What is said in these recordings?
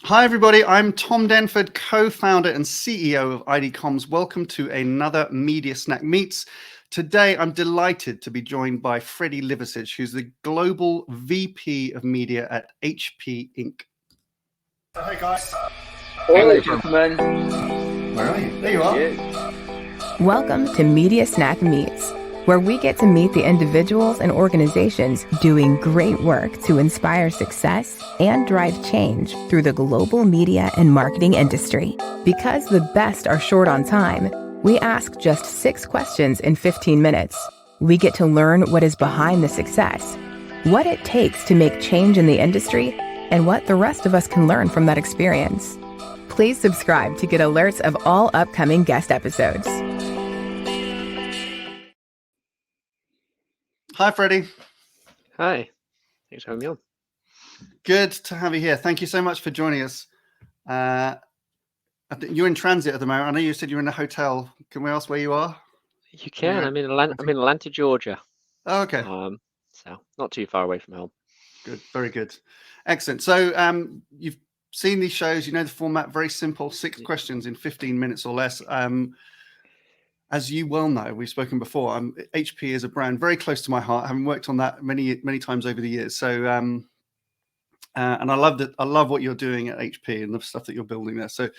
Hi, everybody. I'm Tom Denford, co-founder and CEO of ID Comms. Welcome to another Media Snack Meets. Today, I'm delighted to be joined by Freddie Liversidge, who's the Global VP of Media at HP Inc. Hey, guys. Hello, gentlemen. Where are you? There you are. Cheers. Welcome to Media Snack Meets, where we get to meet the individuals and organizations doing great work to inspire success and drive change through the global media and marketing industry. Because the best are short on time, we ask just 6 questions in 15 minutes. We get to learn what is behind the success, what it takes to make change in the industry, and what the rest of us can learn from that experience. Please subscribe to get alerts of all upcoming guest episodes. Hi, Freddie. Hi. Thanks for having me on. Good to have you here. Thank you so much for joining us. You're in transit at the moment. I know you said you're in a hotel. Can we ask where you are? You can. I'm in Atlanta, Georgia. Oh, okay. So not too far away from home. Good. Very good. Excellent. So you've seen these shows. You know the format. Very simple. 6 questions in 15 minutes or less. As you well know, we've spoken before. HP is a brand very close to my heart. Having worked on that many times over the years. So and I love that. I love what you're doing at HP and the stuff that you're building there. So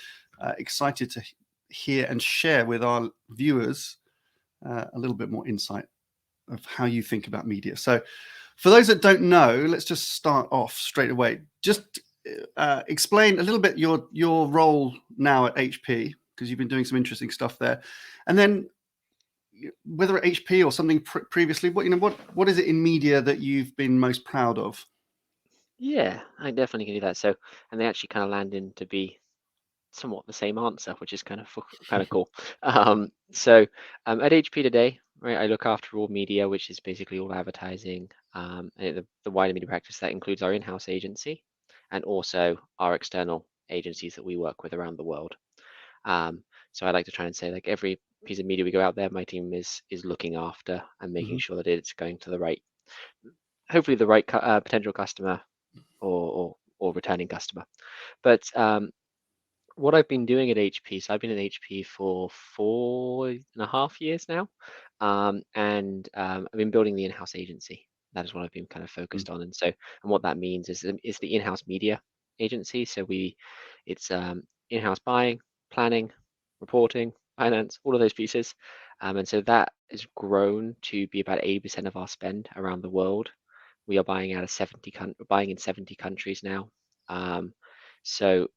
excited to hear and share with our viewers a little bit more insight of how you think about media. So for those that don't know, let's just start off straight away. Just explain a little bit your role now at HP, because you've been doing some interesting stuff there, and then whether at HP or something previously, what is it in media that you've been most proud of? Yeah, I definitely can do that. So, and they actually kind of land in to be somewhat the same answer, which is kind of cool. At HP today, right, I look after all media, which is basically all advertising, and the wider media practice that includes our in-house agency and also our external agencies that we work with around the world. So I like to try and say, like, every piece of media we go out there, my team is looking after and making sure that it's going to the right, hopefully the right potential customer or returning customer. But what I've been doing at HP, so I've been at HP for 4.5 years now, and I've been building the in-house agency. That is what I've been kind of focused on, and what that means is the in-house media agency. So it's in-house buying, planning, reporting, finance, all of those pieces, and so that has grown to be about 80% of our spend around the world. We are buying in 70 countries now, so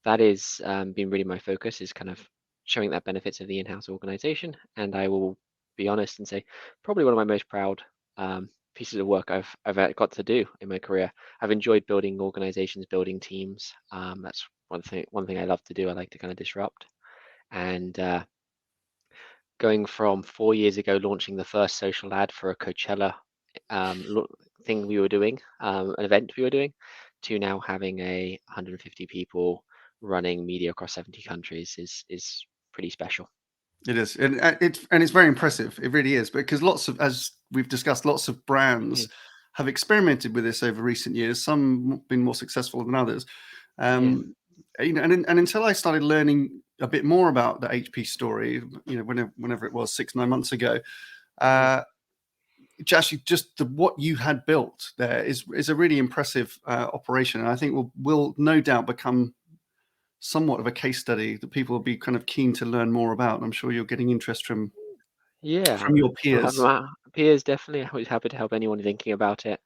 that is been really my focus, is kind of showing that benefits of the in-house organization. And I will be honest and say probably one of my most proud pieces of work I've got to do in my career. I've enjoyed building organizations, building teams. That's one thing I love to do. I like to kind of disrupt. And going from 4 years ago launching the first social ad for a Coachella thing we were doing, an event we were doing, to now having 150 people running media across 70 countries is pretty special. It is, and it's very impressive. It really is, because as we've discussed, lots of brands have experimented with this over recent years. Some been more successful than others. And until I started learning a bit more about the HP story, whenever it was 6-9 months ago, actually what you had built there is a really impressive operation, and I think will no doubt become somewhat of a case study that people will be kind of keen to learn more about. And I'm sure you're getting interest from your peers. Peers, definitely. I'm always happy to help anyone thinking about it.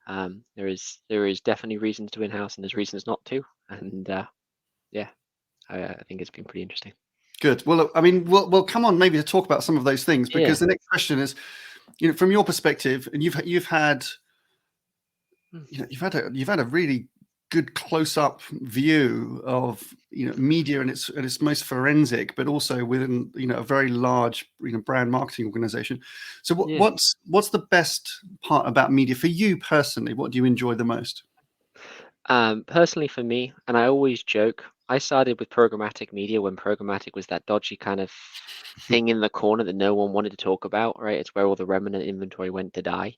There is definitely reasons to in-house and there's reasons not to. And I think it's been pretty interesting. Good. Well, I mean, we'll come on maybe to talk about some of those things, because the next question is, from your perspective, and you've had a really good close-up view of media and its most forensic, but also within a very large brand marketing organization. So what's the best part about media for you personally? What do you enjoy the most? Personally for me, and I always joke, I started with programmatic media when programmatic was that dodgy kind of thing in the corner that no one wanted to talk about, right? It's where all the remnant inventory went to die.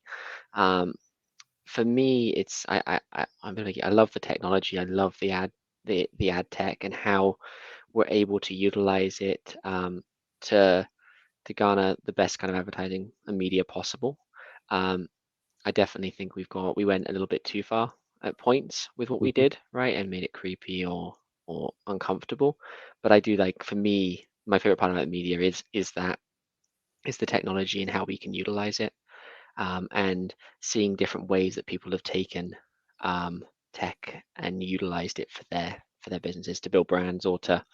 For me, it's I love the technology. I love the ad the ad tech and how we're able to utilize it to garner the best kind of advertising and media possible. I definitely think we went a little bit too far at points with what we did, right, and made it creepy or uncomfortable. But I do like, for me, my favorite part about media is the technology and how we can utilize it, and seeing different ways that people have taken tech and utilized it for their businesses to build brands or to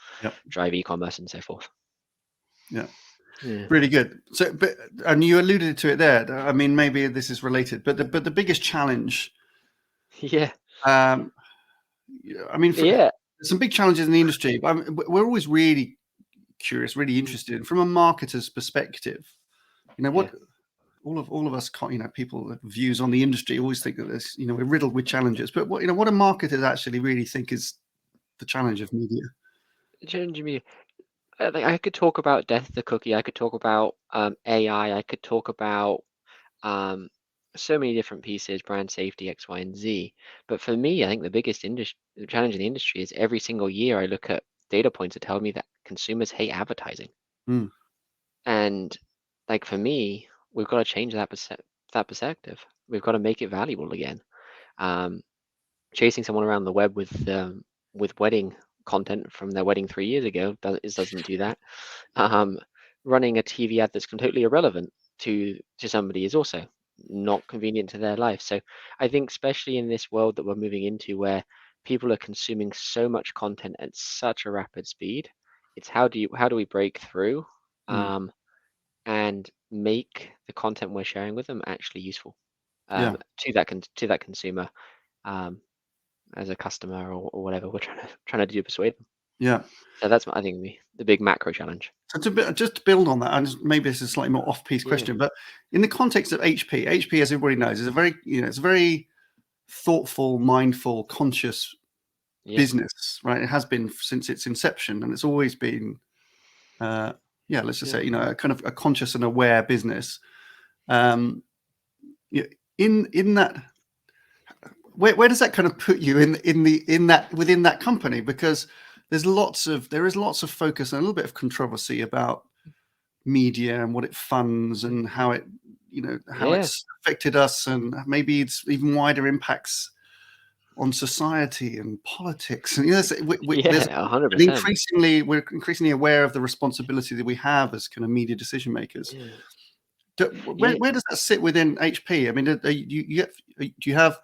drive e-commerce and so forth. Yeah. Yeah. Really good. So, and you alluded to it there. I mean, maybe this is related, but the biggest challenge. Yeah. I mean, Yeah. there's some big challenges in the industry, but we're always really curious, really interested from a marketer's perspective. You know, what all of us, you know, people with views on the industry always think that there's, you know, we're riddled with challenges. But what do marketers actually really think is the challenge of media? Challenge media. I could talk about death of the cookie. I could talk about AI. I could talk about so many different pieces, brand safety, X, Y, and Z. But for me, I think the biggest challenge in the industry is every single year I look at data points that tell me that consumers hate advertising. And like, for me, we've got to change that perspective. We've got to make it valuable again. Chasing someone around the web with wedding content from their wedding 3 years ago doesn't do that. Running a TV ad that's completely irrelevant to somebody is also not convenient to their life. So I think, especially in this world that we're moving into, where people are consuming so much content at such a rapid speed, it's how do we break through and make the content we're sharing with them actually useful to that consumer, as a customer or whatever we're trying to do, persuade them. Yeah. So that's, I think, the big macro challenge. So just to build on that, and maybe this is a slightly more off-piece question, but in the context of HP, as everybody knows, is a very, you know, it's a very thoughtful, mindful, conscious business, right? It has been since its inception, and it's always been, let's just say, you know, a kind of a conscious and aware business. In that, where does that kind of put you within that company? Because there is lots of focus and a little bit of controversy about media and what it funds and how it, you know, how it's affected us, and maybe it's even wider impacts on society and politics. And yes, there's 100%. we're increasingly aware of the responsibility that we have as kind of media decision makers. Where does that sit within HP? I mean, do you have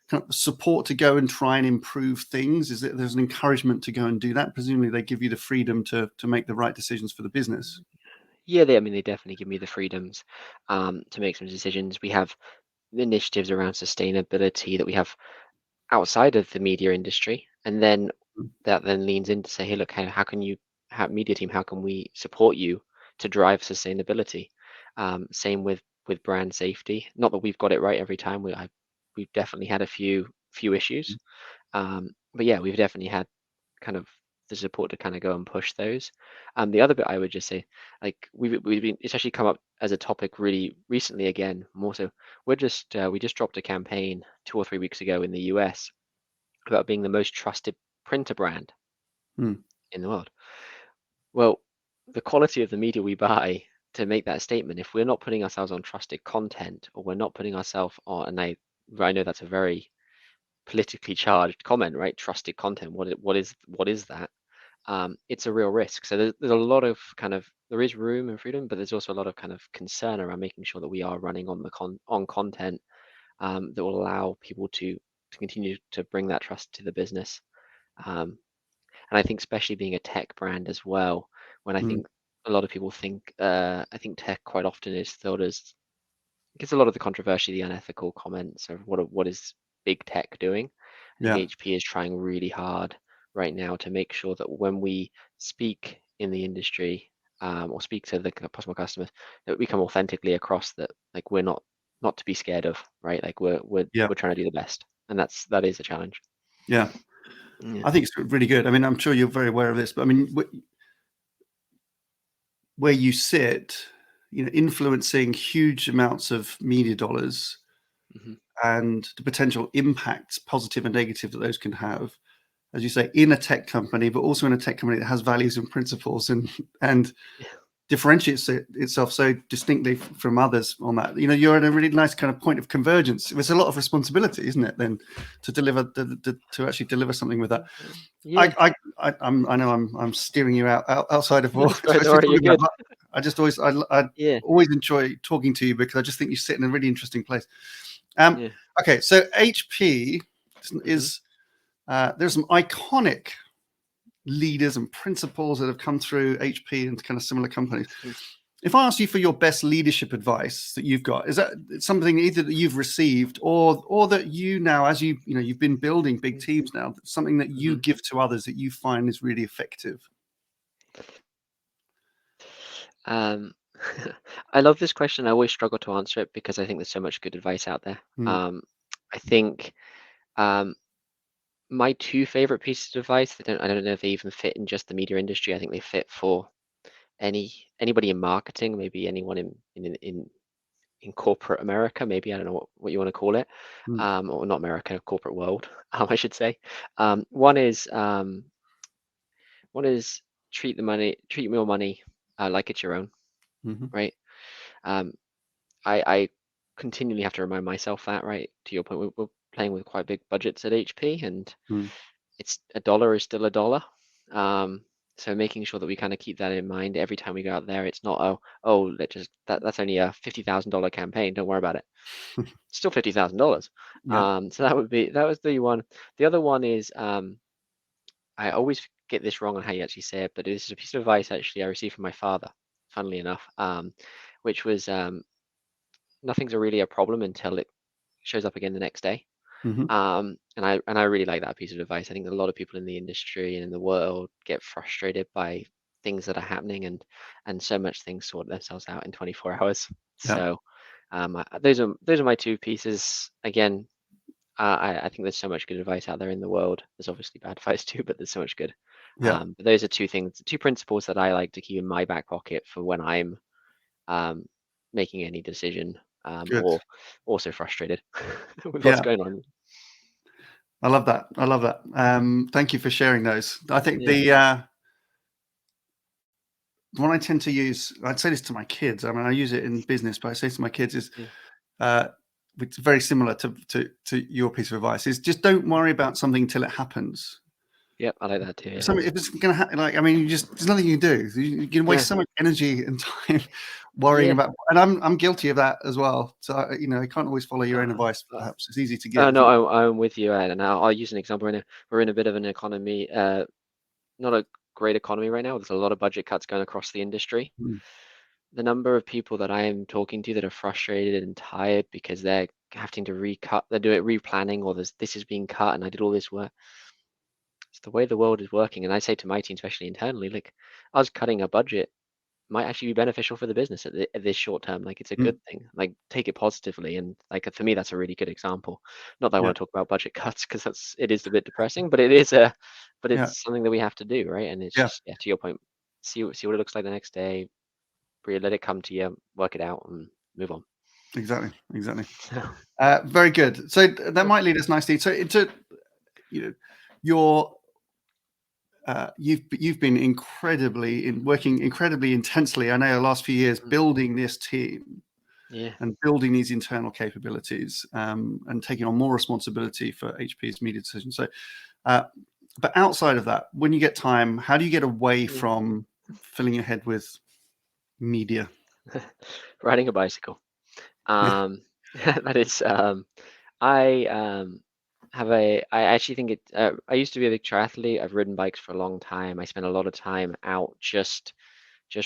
kind of support to go and try and improve things? There's an encouragement to go and do that? Presumably they give you the freedom to make the right decisions for the business. Yeah, they definitely give me the freedoms to make some decisions. We have initiatives around sustainability that we have outside of the media industry, and then that then leans in to say, hey, look, how can you, media team, how can we support you to drive sustainability? Same with brand safety. Not that we've got it right every time. We've definitely had a few issues, but yeah, we've definitely had kind of the support to kind of go and push those. The other bit I would just say, like, we've been, it's actually come up as a topic really recently again, more so. We just dropped a campaign 2 or 3 weeks ago in the US about being the most trusted printer brand in the world. Well, the quality of the media we buy to make that statement, if we're not putting ourselves on trusted content, or we're not putting ourselves on, and I know that's a very politically charged comment, right? Trusted content. What is that? It's a real risk. So there's a lot of there is room and freedom, but there's also a lot of kind of concern around making sure that we are running on content that will allow people to continue to bring that trust to the business. And I think, especially being a tech brand as well, when I think a lot of people think, I think tech quite often is thought as, gets a lot of the controversy, the unethical comments of what is big tech doing. I think HP is trying really hard right now to make sure that when we speak in the industry, or speak to the possible customers, that we come authentically across, that like we're not to be scared of, right? Like we're trying to do the best, and that is a challenge. Yeah. I think it's really good. I mean, I'm sure you're very aware of this, but I mean, where you sit, you know, influencing huge amounts of media dollars and the potential impacts, positive and negative, that those can have. as you say, in a tech company, but also in a tech company that has values and principles and differentiates itself so distinctly from others on that. You're at a really nice kind of point of convergence. There's a lot of responsibility, isn't it, then, to deliver to actually deliver something with that. Yeah. I know I'm steering you outside of what Don't worry, you're good. I just always always enjoy talking to you because I just think you sit in a really interesting place. Okay, so HP is there's some iconic leaders and principles that have come through HP and kind of similar companies. If I ask you for your best leadership advice that you've got, is that something either that you've received or that you now, as you've been building big teams now, something that you give to others that you find is really effective? I love this question. I always struggle to answer it because I think there's so much good advice out there. I think my two favorite pieces of advice, I don't know if they even fit in just the media industry. I think they fit for anybody in marketing, maybe anyone in corporate America, maybe. I don't know what you want to call it, or not America, corporate world, I should say. One is treat your money like it's your own, right? I continually have to remind myself that, right? To your point, we're playing with quite big budgets at HP, and it's a dollar is still a dollar. So making sure that we kind of keep that in mind every time we go out there. It's not that's only a $50,000 campaign. Don't worry about it. It's still $50,000. So that was the one. The other one is I always get this wrong on how you actually say it, but this is a piece of advice actually I received from my father, funnily enough, which was nothing's really a problem until it shows up again the next day. And I really like that piece of advice. I think that a lot of people in the industry and in the world get frustrated by things that are happening, and so much things sort themselves out in 24 hours. So those are my two pieces. Again, I think there's so much good advice out there in the world. There's obviously bad advice too, but there's so much good. But those are two principles that I like to keep in my back pocket for when I'm making any decision, or also frustrated with what's going on. I love that. Thank you for sharing those. I think the one I tend to use, I'd say this to my kids. I mean, I use it in business, but I say to my kids is, it's very similar to your piece of advice, is just don't worry about something till it happens. Yep, I like that too. If it's going to happen, there's nothing you can do. You can waste so much energy and time worrying about, and I'm guilty of that as well. So I can't always follow your own advice. Perhaps it's easy to get. No, I'm with you, and I'll use an example right now. We're in a bit of an economy, not a great economy right now. There's a lot of budget cuts going across the industry. The number of people that I am talking to that are frustrated and tired because they're having to recut, they're doing replanning, or this is being cut, and I did all this work. It's the way the world is working, and I say to my team, especially internally, like us cutting a budget might actually be beneficial for the business at this short term. Like, it's a good thing. Like, take it positively, and like for me, that's a really good example. Not that I want to talk about budget cuts because it is a bit depressing, but it's something that we have to do, right? And it's just to your point, see what it looks like the next day. Let it come to you, work it out, and move on. Exactly. Very good. So that might lead us nicely. So into you've been working incredibly intensely. I know the last few years building this team, and building these internal capabilities, and taking on more responsibility for HP's media decisions. So, but outside of that, when you get time, how do you get away from filling your head with media? Riding a bicycle. That is, I actually think I used to be a big triathlete. I've ridden bikes for a long time. I spent a lot of time out just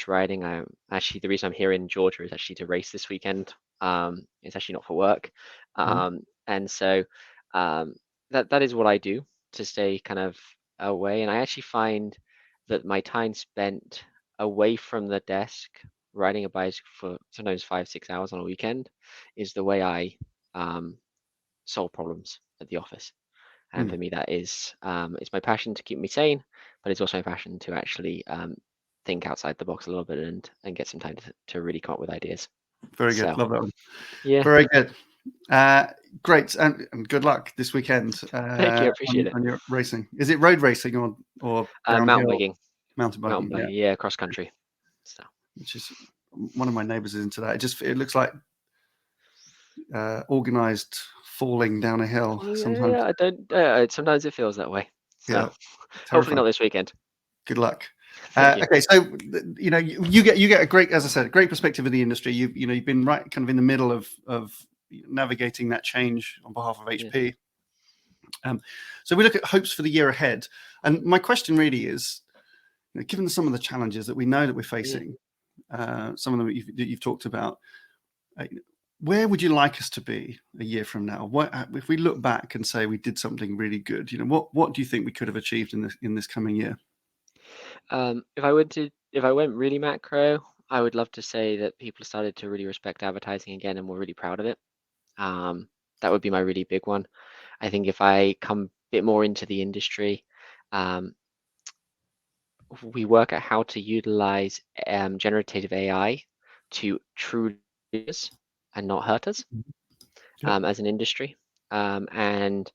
riding. Actually, the reason I'm here in Georgia is actually to race this weekend. It's actually not for work. And so that is what I do to stay kind of away. And I actually find that my time spent away from the desk riding a bicycle for sometimes 5-6 hours on a weekend is the way I solve problems at the office. And for me, that is it's my passion to keep me sane, but it's also my passion to actually think outside the box a little bit and get some time to really come up with ideas. Very good. Love that one. Yeah. Very good. Great, and good luck this weekend. Thank you, I appreciate it. On your racing. Is it road racing or Mountain downhill? biking. Mountain biking, yeah, cross country. So. Which is one of my neighbours is into that. It looks like organised falling down a hill. Sometimes. Yeah, I don't. Sometimes it feels that way. So Yeah, hopefully not this weekend. Good luck. Thank you. Okay, so you get a great, as I said, a great perspective of the industry. You've been right kind of in the middle of navigating that change on behalf of HP. So we look at hopes for the year ahead, and my question really is, given some of the challenges that we know that we're facing, some of them that you've talked about, where would you like us to be a year from now? What if we look back and say we did something really good? What do you think we could have achieved in this coming year? If I went really macro, I would love to say that people started to really respect advertising again, and we're really proud of it. That would be my really big one. I think if I come a bit more into the industry, we work at how to utilize generative AI to truly use and not hurt us as an industry. And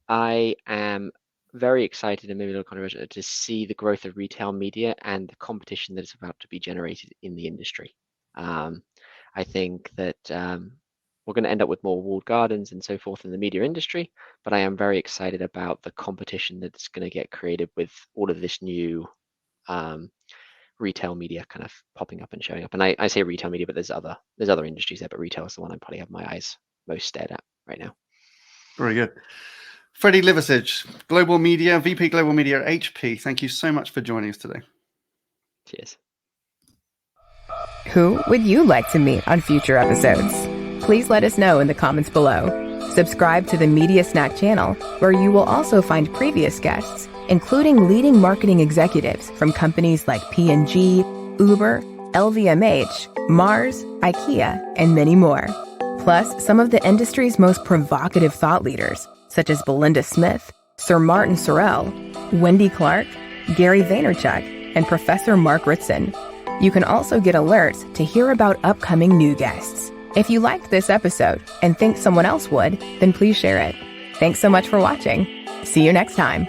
I am very excited and maybe a little controversial to see the growth of retail media and the competition that is about to be generated in the industry. I think that we're going to end up with more walled gardens and so forth in the media industry, but I am very excited about the competition that's going to get created with all of this new retail media kind of popping up and showing up. And I say retail media, but there's other industries there, but retail is the one I probably have my eyes most stared at right now. Very good. Freddie Liversidge, Global Media, VP Global Media at HP. Thank you so much for joining us today. Cheers. Who would you like to meet on future episodes? Please let us know in the comments below. Subscribe to the Media Snack channel, where you will also find previous guests, including leading marketing executives from companies like P&G, Uber, LVMH, Mars, IKEA, and many more. Plus, some of the industry's most provocative thought leaders, such as Belinda Smith, Sir Martin Sorrell, Wendy Clark, Gary Vaynerchuk, and Professor Mark Ritson. You can also get alerts to hear about upcoming new guests. If you liked this episode and think someone else would, then please share it. Thanks so much for watching. See you next time.